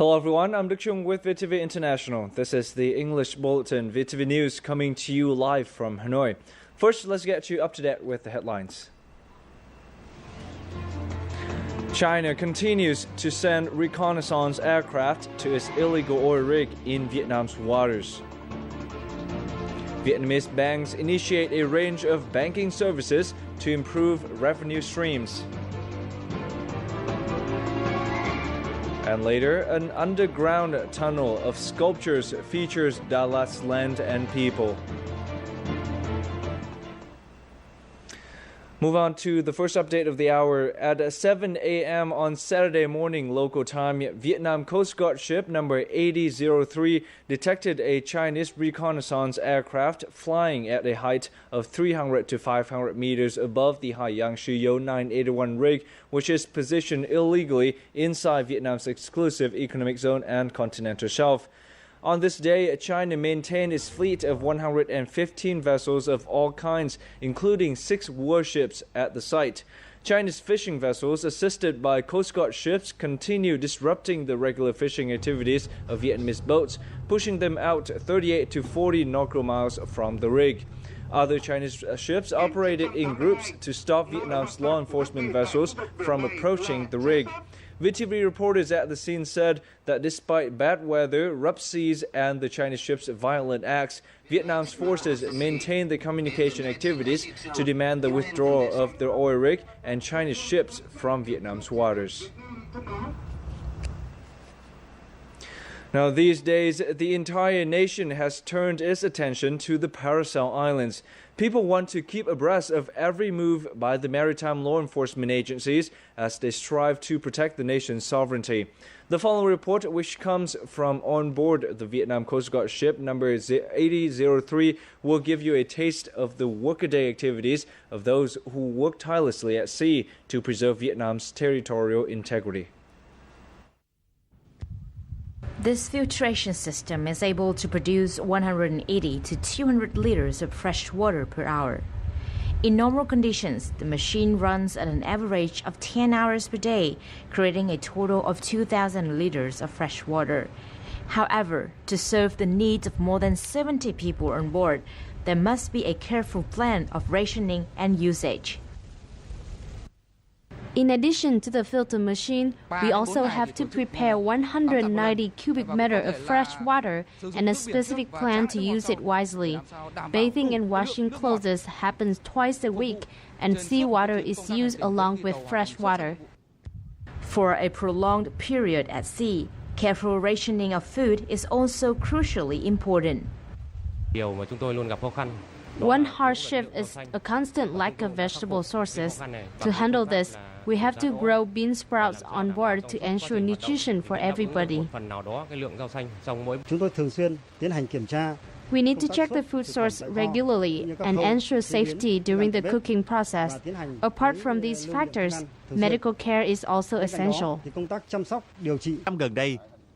Hello everyone, I'm Trung with VTV International. This is the English Bulletin, VTV News, coming to you live from Hanoi. First, let's get you up to date with the headlines. China continues to send reconnaissance aircraft to its illegal oil rig in Vietnam's waters. Vietnamese banks initiate a range of banking services to improve revenue streams. And later, an underground tunnel of sculptures features Dalat's land and people. Move on to the first update of the hour. At 7 a.m. on Saturday morning local time, Vietnam Coast Guard ship number 8003 detected a Chinese reconnaissance aircraft flying at a height of 300 to 500 meters above the Haiyang Shuyou 981 rig, which is positioned illegally inside Vietnam's exclusive economic zone and continental shelf. On this day, China maintained its fleet of 115 vessels of all kinds, including 6 warships at the site. China's fishing vessels, assisted by Coast Guard ships, continue disrupting the regular fishing activities of Vietnamese boats, pushing them out 38 to 40 nautical miles from the rig. Other Chinese ships operated in groups to stop Vietnam's law enforcement vessels from approaching the rig. VTV reporters at the scene said that despite bad weather, rough seas, and the Chinese ships' violent acts, Vietnam's forces maintained the communication activities to demand the withdrawal of the oil rig and Chinese ships from Vietnam's waters. Now, these days, the entire nation has turned its attention to the Paracel Islands. People want to keep abreast of every move by the maritime law enforcement agencies as they strive to protect the nation's sovereignty. The following report, which comes from on board the Vietnam Coast Guard ship number 8003, will give you a taste of the workaday activities of those who work tirelessly at sea to preserve Vietnam's territorial integrity. This filtration system is able to produce 180 to 200 liters of fresh water per hour. In normal conditions, the machine runs at an average of 10 hours per day, creating a total of 2,000 liters of fresh water. However, to serve the needs of more than 70 people on board, there must be a careful plan of rationing and usage. In addition to the filter machine, we also have to prepare 190 cubic meters of fresh water and a specific plan to use it wisely. Bathing and washing clothes happens twice a week, and seawater is used along with fresh water. For a prolonged period at sea, careful rationing of food is also crucially important. One hardship is a constant lack of vegetable sources. To handle this, we have to grow bean sprouts on board to ensure nutrition for everybody. We need to check the food source regularly and ensure safety during the cooking process. Apart from these factors, medical care is also essential.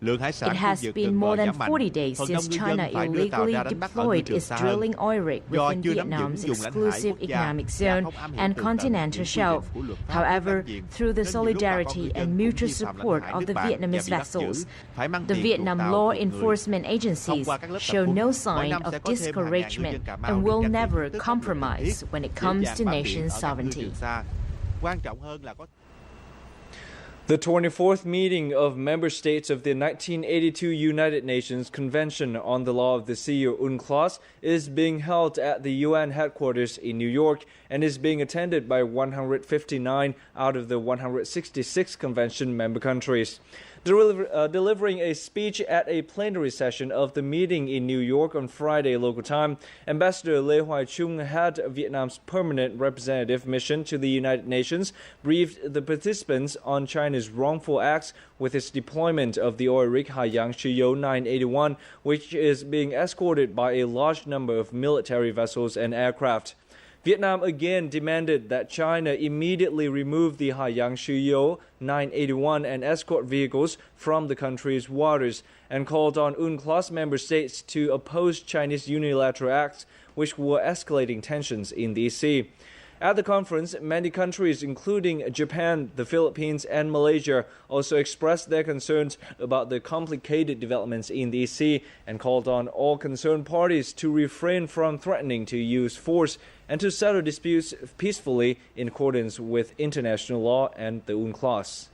It has been more than 40 days since China illegally deployed its drilling oil rig within Vietnam's exclusive economic zone and continental shelf. However, through the solidarity and mutual support of the Vietnamese vessels, the Vietnam law enforcement agencies show no sign of discouragement and will never compromise when it comes to nation sovereignty. The 24th meeting of member states of the 1982 United Nations Convention on the Law of the Sea, UNCLOS, is being held at the UN headquarters in New York and is being attended by 159 out of the 166 convention member countries. Delivering a speech at a plenary session of the meeting in New York on Friday local time, Ambassador Lê Hoài Trung, head of Vietnam's permanent representative mission to the United Nations, briefed the participants on China's wrongful acts with its deployment of the oil rig Haiyang Shuyou 981, which is being escorted by a large number of military vessels and aircraft. Vietnam again demanded that China immediately remove the Haiyang Shuyou 981 and escort vehicles from the country's waters and called on UNCLOS member states to oppose Chinese unilateral acts which were escalating tensions in the sea. At the conference, many countries, including Japan, the Philippines, and Malaysia, also expressed their concerns about the complicated developments in the sea and called on all concerned parties to refrain from threatening to use force and to settle disputes peacefully in accordance with international law and the UNCLOS.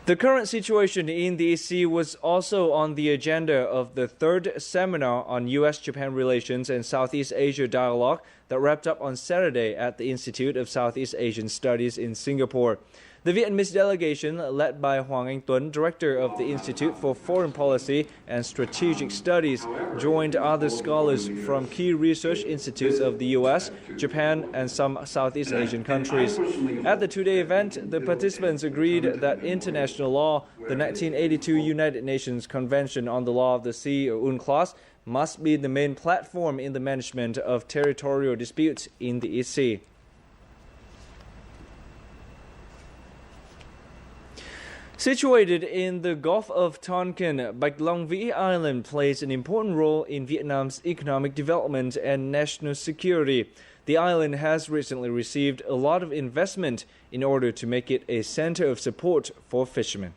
The current situation in the sea was also on the agenda of the third seminar on U.S.-Japan relations and Southeast Asia dialogue that wrapped up on Saturday at the Institute of Southeast Asian Studies in Singapore. The Vietnamese delegation, led by Hoàng Anh Tuấn, director of the Institute for Foreign Policy and Strategic Studies, joined other scholars from key research institutes of the U.S., Japan, and some Southeast Asian countries. At the two-day event, the participants agreed that international law, the 1982 United Nations Convention on the Law of the Sea, or UNCLOS, must be the main platform in the management of territorial disputes in the East Sea. Situated in the Gulf of Tonkin, Bạch Long Vĩ Island plays an important role in Vietnam's economic development and national security. The island has recently received a lot of investment in order to make it a center of support for fishermen.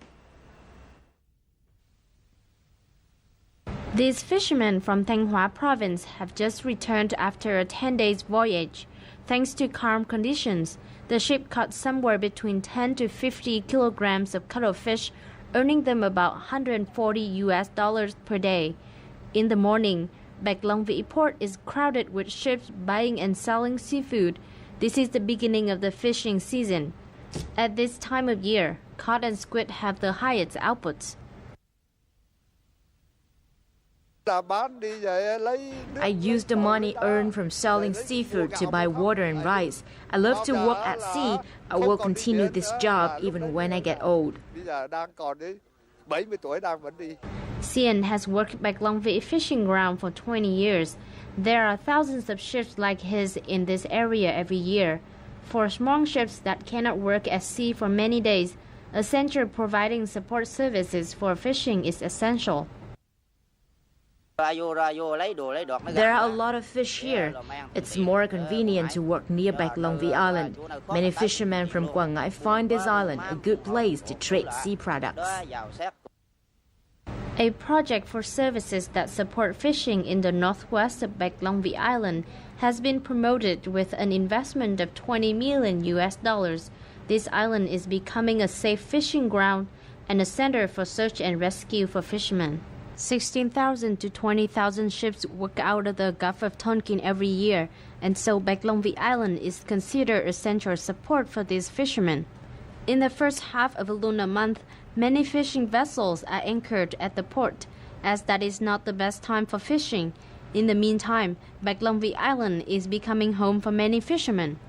These fishermen from Thanh Hóa province have just returned after a 10-day voyage. Thanks to calm conditions, the ship caught somewhere between 10 to 50 kilograms of cuttlefish, earning them about $140 per day. In the morning, Bạch Long Vĩ port is crowded with ships buying and selling seafood. This is the beginning of the fishing season. At this time of year, cod and squid have the highest outputs. I use the money earned from selling seafood to buy water and rice. I love to work at sea. I will continue this job even when I get old. Giàn has worked Bạch Long Vĩ fishing ground for 20 years. There are thousands of ships like his in this area every year. For small ships that cannot work at sea for many days, a center providing support services for fishing is essential. There are a lot of fish here. It's more convenient to work near Bạch Long Vĩ Island. Many fishermen from Quảng Ngãi find this island a good place to trade sea products. A project for services that support fishing in the northwest of Bạch Long Vĩ Island has been promoted with an investment of $20 million. This island is becoming a safe fishing ground and a center for search and rescue for fishermen. 16,000 to 20,000 ships work out of the Gulf of Tonkin every year, and so Bạch Long Vĩ Island is considered a central support for these fishermen. In the first half of a lunar month, many fishing vessels are anchored at the port, as that is not the best time for fishing. In the meantime, Bạch Long Vĩ Island is becoming home for many fishermen.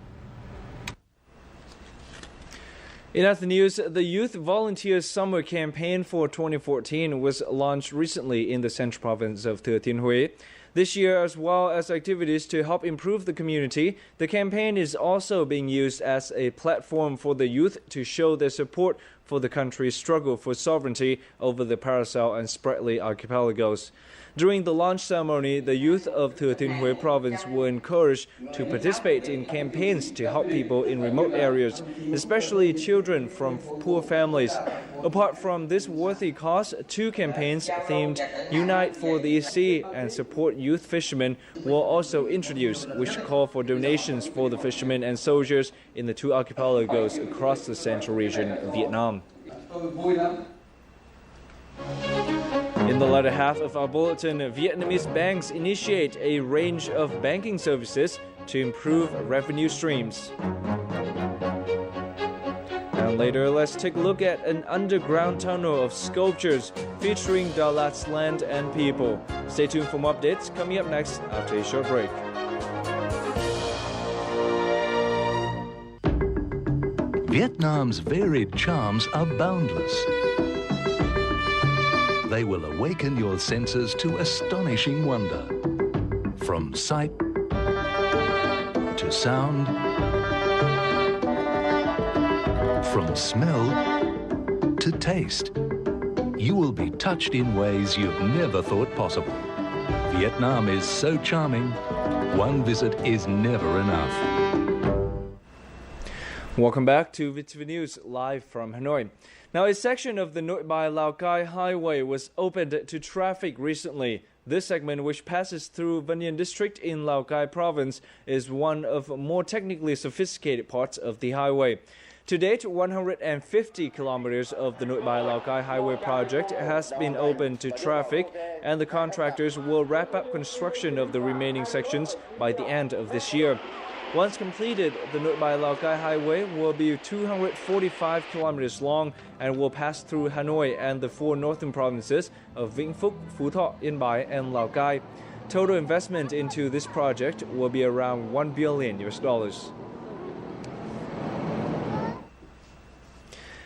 In other news, the Youth Volunteer Summer Campaign for 2014 was launched recently in the central province of Thừa Thiên Huế. This year, as well as activities to help improve the community, the campaign is also being used as a platform for the youth to show their support for the country's struggle for sovereignty over the Paracel and Spratly archipelagos. During the launch ceremony, the youth of Thừa Thiên Huế province were encouraged to participate in campaigns to help people in remote areas, especially children from poor families. Apart from this worthy cause, two campaigns themed Unite for the East Sea and Support Youth Fishermen were also introduced, which call for donations for the fishermen and soldiers in the two archipelagos across the central region of Vietnam. In the latter half of our bulletin, Vietnamese banks initiate a range of banking services to improve revenue streams. And later, let's take a look at an underground tunnel of sculptures featuring Dalat's land and people. Stay tuned for more updates coming up next after a short break. Vietnam's varied charms are boundless. They will awaken your senses to astonishing wonder. From sight to sound, from smell to taste, you will be touched in ways you've never thought possible. Vietnam is so charming, one visit is never enough. Welcome back to VTV News, live from Hanoi. Now, a section of the Nội Bài Lào Cai highway was opened to traffic recently. This segment, which passes through Vân Yên district in Lào Cai province, is one of more technically sophisticated parts of the highway. To date, 150 kilometers of the Nội Bài Lào Cai highway project has been opened to traffic, and the contractors will wrap up construction of the remaining sections by the end of this year. Once completed, the Nội Bài Lào Cai highway will be 245 kilometers long and will pass through Hanoi and the four northern provinces of Vĩnh Phúc, Phú Thọ, Yên Bái, and Lào Cai. Total investment into this project will be around $1 billion.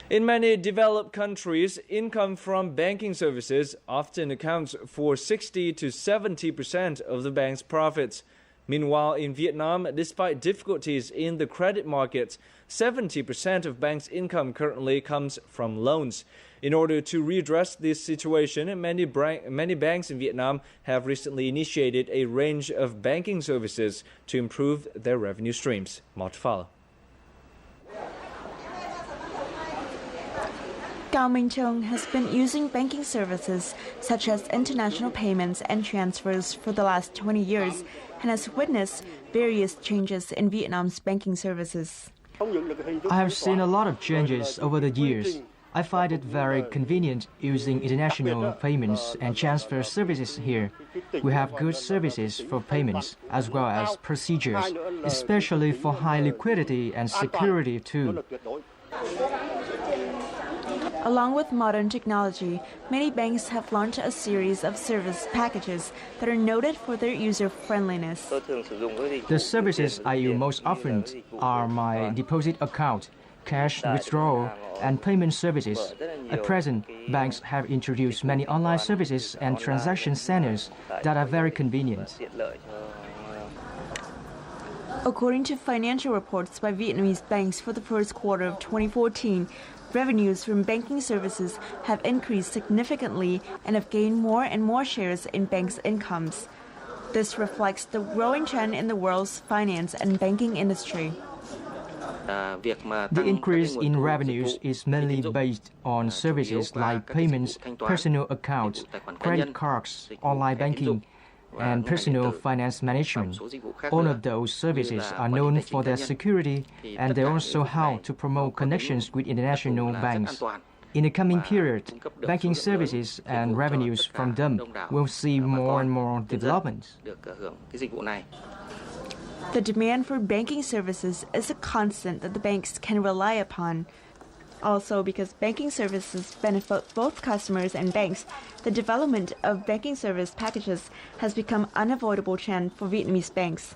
In many developed countries, income from banking services often accounts for 60 to 70% of the bank's profits. Meanwhile, in Vietnam, despite difficulties in the credit markets, 70% of banks' income currently comes from loans. In order to redress this situation, many banks in Vietnam have recently initiated a range of banking services to improve their revenue streams. More to follow. Cao Minh Chung has been using banking services such as international payments and transfers for the last 20 years and has witnessed various changes in Vietnam's banking services. I have seen a lot of changes over the years. I find it very convenient using international payments and transfer services here. We have good services for payments as well as procedures, especially for high liquidity and security too. Along with modern technology, many banks have launched a series of service packages that are noted for their user-friendliness. The services I use most often are my deposit account, cash withdrawal, and payment services. At present, banks have introduced many online services and transaction centers that are very convenient. According to financial reports by Vietnamese banks for the first quarter of 2014, revenues from banking services have increased significantly and have gained more and more shares in banks' incomes. This reflects the growing trend in the world's finance and banking industry. The increase in revenues is mainly based on services like payments, personal accounts, credit cards, online banking, and personal finance management. All of those services are known for their security, and they also help to promote connections with international banks. In the coming period, banking services and revenues from them will see more and more development. The demand for banking services is a constant that the banks can rely upon. Also, because banking services benefit both customers and banks, the development of banking service packages has become an unavoidable trend for Vietnamese banks.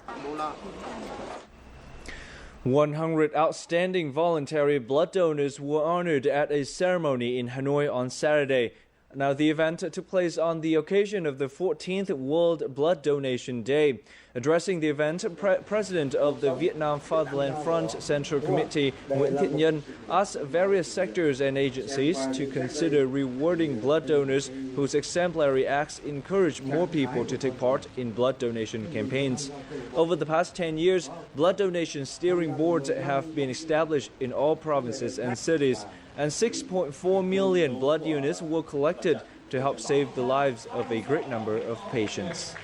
100 outstanding voluntary blood donors were honored at a ceremony in Hanoi on Saturday. Now, the event took place on the occasion of the 14th World Blood Donation Day. Addressing the event, President of the Vietnam Fatherland Front Central Committee, Nguyễn Thiện Nhân, asked various sectors and agencies to consider rewarding blood donors whose exemplary acts encourage more people to take part in blood donation campaigns. Over the past 10 years, blood donation steering boards have been established in all provinces and cities, and 6.4 million blood units were collected to help save the lives of a great number of patients.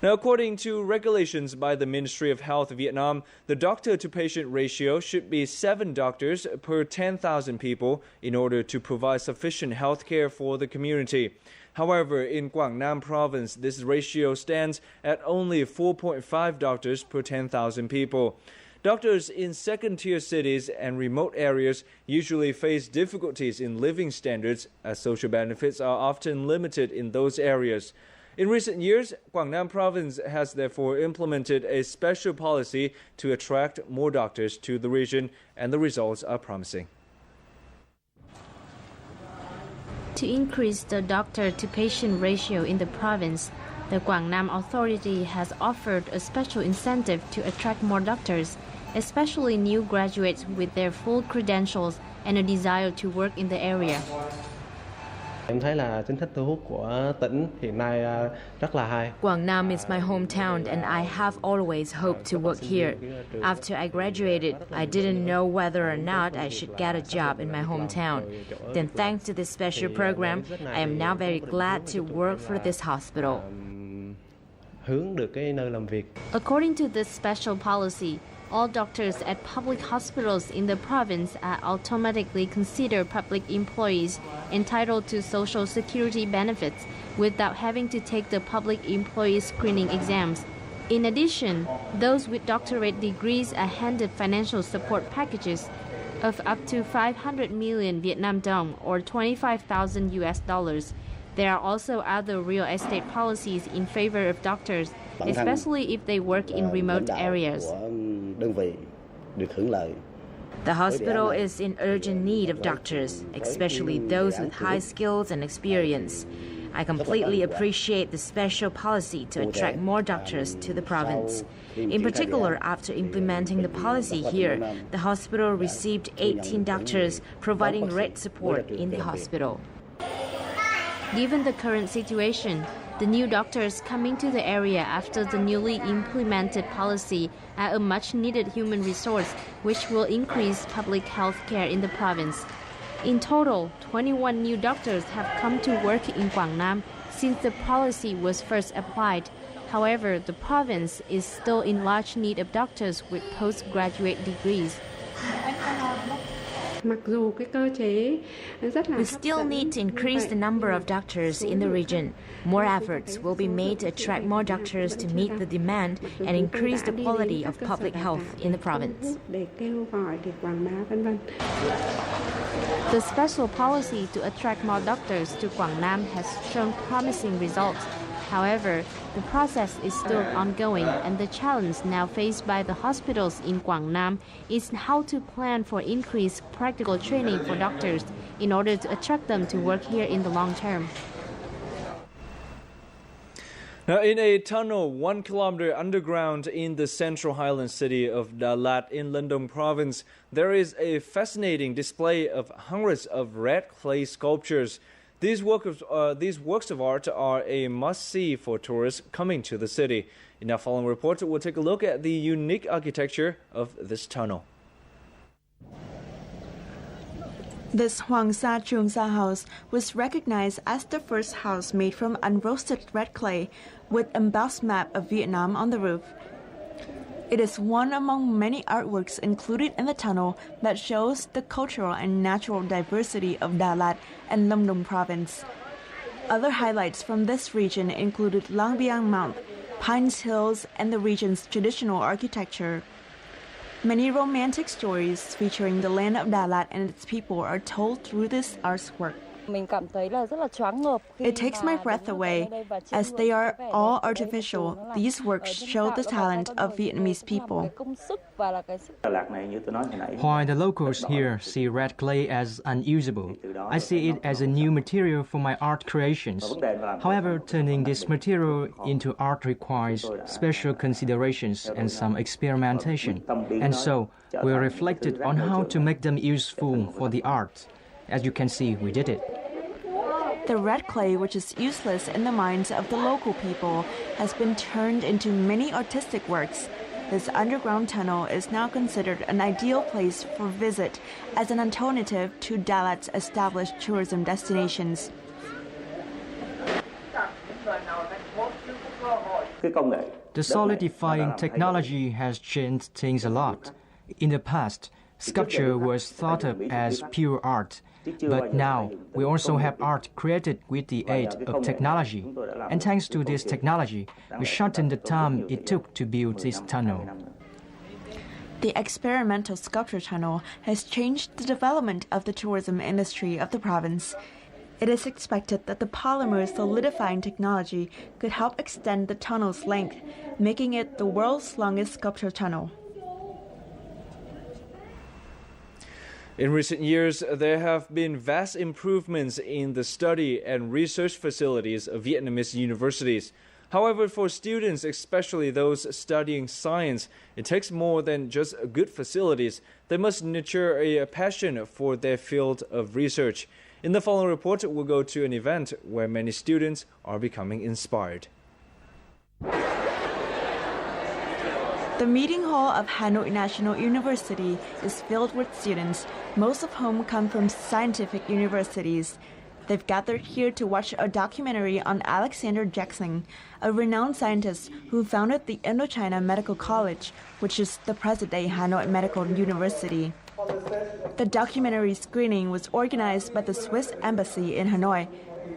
Now, according to regulations by the Ministry of Health of Vietnam, the doctor-to-patient ratio should be 7 doctors per 10,000 people in order to provide sufficient health care for the community. However, in Quảng Nam province, this ratio stands at only 4.5 doctors per 10,000 people. Doctors in second-tier cities and remote areas usually face difficulties in living standards, as social benefits are often limited in those areas. In recent years, Quảng Nam province has therefore implemented a special policy to attract more doctors to the region, and the results are promising. To increase the doctor-to-patient ratio in the province, the Quảng Nam Authority has offered a special incentive to attract more doctors, especially new graduates with their full credentials and a desire to work in the area. Em thấy là chính sách thu hút của tỉnh hiện nay rất là hay. Quảng Nam is my hometown and I have always hoped to work here. After I graduated, I didn't know whether or not I should get a job in my hometown. Then thanks to this special program, I am now very glad to work for this hospital. Hướng được cái nơi làm việc. According to this special policy, all doctors at public hospitals in the province are automatically considered public employees entitled to Social Security benefits without having to take the public employee screening exams. In addition, those with doctorate degrees are handed financial support packages of up to 500 million Vietnam dong or $25,000. There are also other real estate policies in favor of doctors, especially if they work in remote areas. The hospital is in urgent need of doctors, especially those with high skills and experience. I completely appreciate the special policy to attract more doctors to the province. In particular, after implementing the policy here, the hospital received 18 doctors providing great support in the hospital. Given the current situation, the new doctors coming to the area after the newly implemented policy are a much-needed human resource which will increase public health care in the province. In total, 21 new doctors have come to work in Quảng Nam since the policy was first applied. However, the province is still in large need of doctors with postgraduate degrees. We still need to increase the number of doctors in the region. More efforts will be made to attract more doctors to meet the demand and increase the quality of public health in the province. The special policy to attract more doctors to Quảng Nam has shown promising results. However, the process is still ongoing, and the challenge now faced by the hospitals in Quảng Nam is how to plan for increased practical training for doctors in order to attract them to work here in the long term. Now, in a tunnel 1 kilometer underground in the central highland city of Đà Lạt in Lâm Đồng province, there is a fascinating display of hundreds of red clay sculptures. These works of art are a must-see for tourists coming to the city. In our following report, we'll take a look at the unique architecture of this tunnel. This Hoàng Sa Trường Sa house was recognized as the first house made from unroasted red clay with embossed map of Vietnam on the roof. It is one among many artworks included in the tunnel that shows the cultural and natural diversity of Đà Lạt and Lâm Đồng province. Other highlights from this region included Lang Biang Mount, Pines Hills, and the region's traditional architecture. Many romantic stories featuring the land of Đà Lạt and its people are told through this artwork. It takes my breath away. As they are all artificial, these works show the talent of Vietnamese people. While the locals here see red clay as unusable, I see it as a new material for my art creations. However, turning this material into art requires special considerations and some experimentation. And so, we reflected on how to make them useful for the art. As you can see, we did it. The red clay, which is useless in the minds of the local people, has been turned into many artistic works. This underground tunnel is now considered an ideal place for visit as an alternative to Đà Lat's established tourism destinations. The solidifying technology has changed things a lot. In the past, sculpture was thought of as pure art. But now, we also have art created with the aid of technology. And thanks to this technology, we shortened the time it took to build this tunnel. The experimental sculpture tunnel has changed the development of the tourism industry of the province. It is expected that the polymer solidifying technology could help extend the tunnel's length, making it the world's longest sculpture tunnel. In recent years, there have been vast improvements in the study and research facilities of Vietnamese universities. However, for students, especially those studying science, it takes more than just good facilities. They must nurture a passion for their field of research. In the following report, we'll go to an event where many students are becoming inspired. The meeting hall of Hanoi National University is filled with students, most of whom come from scientific universities. They've gathered here to watch a documentary on Alexander Jackson, a renowned scientist who founded the Indochina Medical College, which is the present-day Hanoi Medical University. The documentary screening was organized by the Swiss Embassy in Hanoi.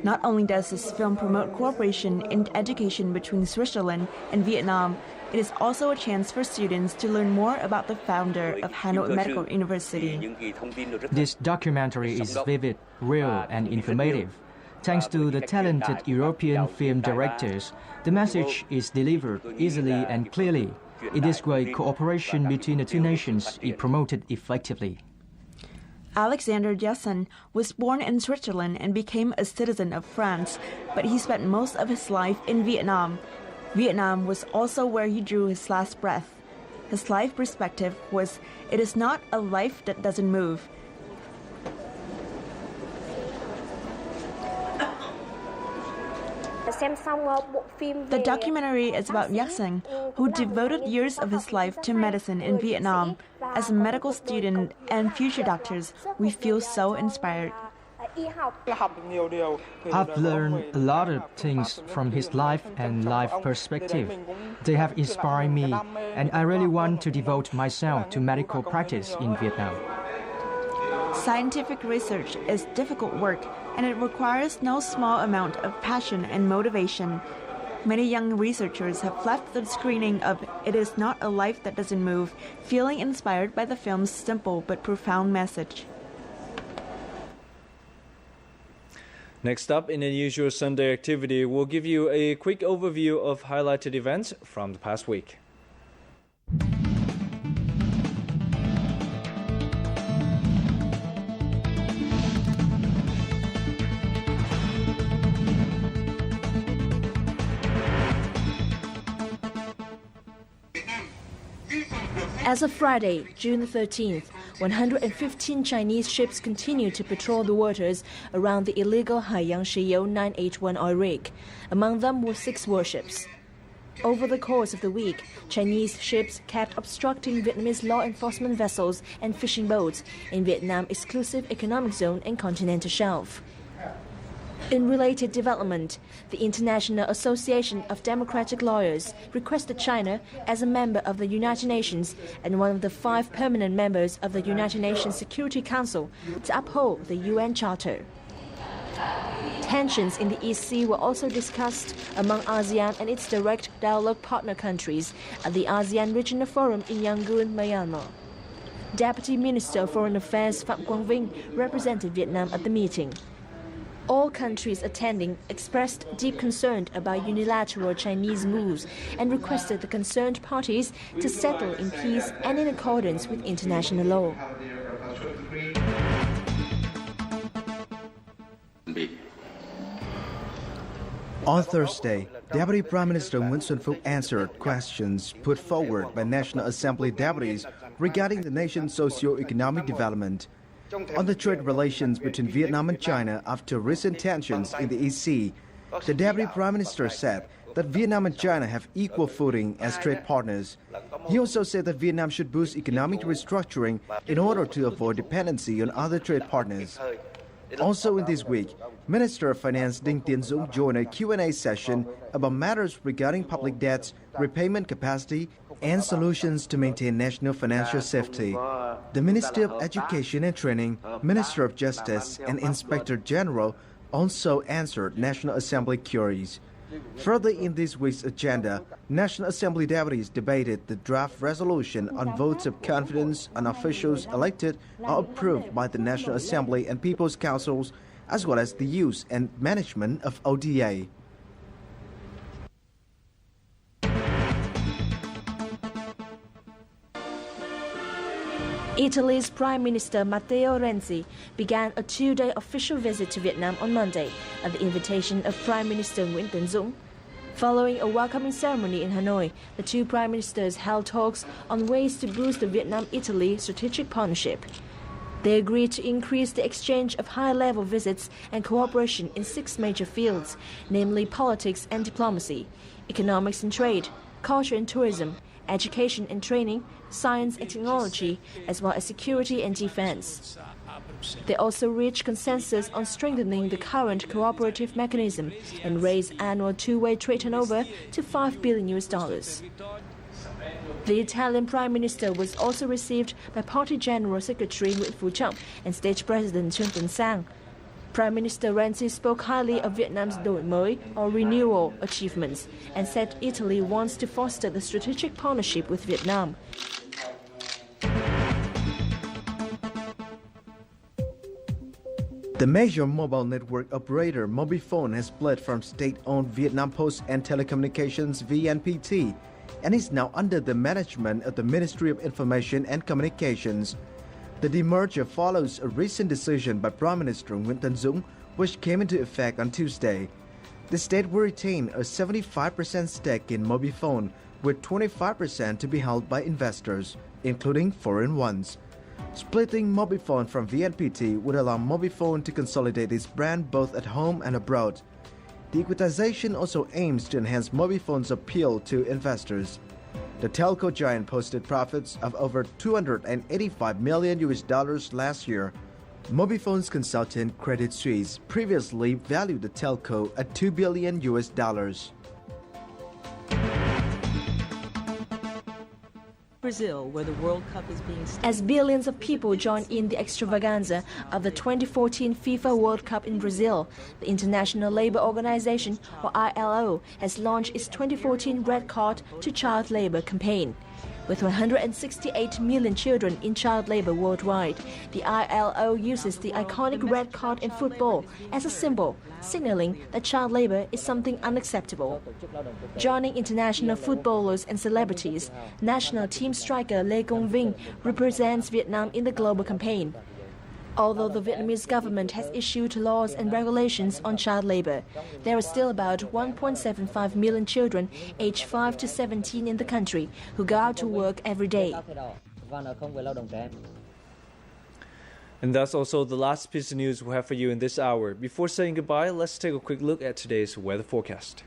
Not only does this film promote cooperation in education between Switzerland and Vietnam, it is also a chance for students to learn more about the founder of Hanoi Medical University. This documentary is vivid, real, and informative. Thanks to the talented European film directors, the message is delivered easily and clearly. In this way, cooperation between the two nations is promoted effectively. Alexander Jackson was born in Switzerland and became a citizen of France, but he spent most of his life in Vietnam. Vietnam was also where he drew his last breath. His life perspective was, "It is not a life that doesn't move." The documentary is about Jackson, who devoted years of his life to medicine in Vietnam. As a medical student and future doctors, we feel so inspired. I've learned a lot of things from his life and life perspective. They have inspired me, and I really want to devote myself to medical practice in Vietnam. Scientific research is difficult work, and it requires no small amount of passion and motivation. Many young researchers have left the screening of It Is Not a Life That Doesn't Move feeling inspired by the film's simple but profound message. Next up, in an usual Sunday activity, we'll give you a quick overview of highlighted events from the past week. As of Friday, June 13th, 115 Chinese ships continue to patrol the waters around the illegal Haiyang Shiyou 9H1 oil rig. Among them were 6 warships. Over the course of the week, Chinese ships kept obstructing Vietnamese law enforcement vessels and fishing boats in Vietnam's exclusive economic zone and continental shelf. In related development, the International Association of Democratic Lawyers requested China, as a member of the United Nations and one of the 5 permanent members of the United Nations Security Council, to uphold the UN Charter. Tensions in the East Sea were also discussed among ASEAN and its direct dialogue partner countries at the ASEAN Regional Forum in Yangon, Myanmar. Deputy Minister of Foreign Affairs Phạm Quang Vinh represented Vietnam at the meeting. All countries attending expressed deep concern about unilateral Chinese moves and requested the concerned parties to settle in peace and in accordance with international law. On Thursday, Deputy Prime Minister Nguyễn Xuân Phúc answered questions put forward by National Assembly deputies regarding the nation's socio-economic development. On the trade relations between Vietnam and China after recent tensions in the East Sea, the Deputy Prime Minister said that Vietnam and China have equal footing as trade partners. He also said that Vietnam should boost economic restructuring in order to avoid dependency on other trade partners. Also in this week, Minister of Finance Đinh Tiến Dũng joined a Q&A session about matters regarding public debts, repayment capacity, and solutions to maintain national financial safety. The Ministry of Education and Training, Minister of Justice, and Inspector General also answered National Assembly queries. Further in this week's agenda, National Assembly deputies debated the draft resolution on votes of confidence on officials elected or approved by the National Assembly and People's Councils, as well as the use and management of ODA. Italy's Prime Minister Matteo Renzi began a 2-day official visit to Vietnam on Monday at the invitation of Prime Minister Nguyễn Tấn Dũng. Following a welcoming ceremony in Hanoi, the 2 prime ministers held talks on ways to boost the Vietnam-Italy strategic partnership. They agreed to increase the exchange of high-level visits and cooperation in 6 major fields, namely politics and diplomacy, economics and trade, culture and tourism, education and training, science and technology, as well as security and defense. They also reached consensus on strengthening the current cooperative mechanism and raised annual two-way trade turnover to $5 billion. The Italian Prime Minister was also received by Party General Secretary Nguyễn Phú Trọng and State President Trương Tấn Sang. Prime Minister Renzi spoke highly of Vietnam's đổi mới or renewal achievements and said Italy wants to foster the strategic partnership with Vietnam. The major mobile network operator Mobifone has split from state-owned Vietnam Post and Telecommunications VNPT and is now under the management of the Ministry of Information and Communications. The demerger follows a recent decision by Prime Minister Nguyễn Tấn Dũng, which came into effect on Tuesday. The state will retain a 75% stake in Mobifone, with 25% to be held by investors, including foreign ones. Splitting Mobifone from VNPT would allow Mobifone to consolidate its brand both at home and abroad. The equitization also aims to enhance Mobifone's appeal to investors. The telco giant posted profits of over $285 million last year. Mobifone's consultant Credit Suisse previously valued the telco at $2 billion. Brazil, where the World Cup is being as billions of people join in the extravaganza of the 2014 FIFA World Cup in Brazil, the International Labour Organization, or ILO, has launched its 2014 Red Card to Child Labour campaign. With 168 million children in child labor worldwide, the ILO uses the iconic red card in football as a symbol, signaling that child labor is something unacceptable. Joining international footballers and celebrities, national team striker Lê Công Vinh represents Vietnam in the global campaign. Although the Vietnamese government has issued laws and regulations on child labor, there are still about 1.75 million children aged 5 to 17 in the country who go out to work every day. And that's also the last piece of news we have for you in this hour. Before saying goodbye, let's take a quick look at today's weather forecast.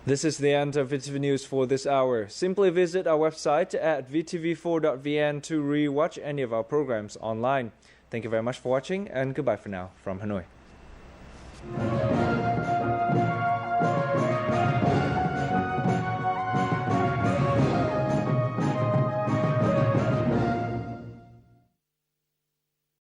This is the end of VTV News for this hour. Simply visit our website at vtv4.vn to re-watch any of our programs online. Thank you very much for watching and goodbye for now from Hanoi.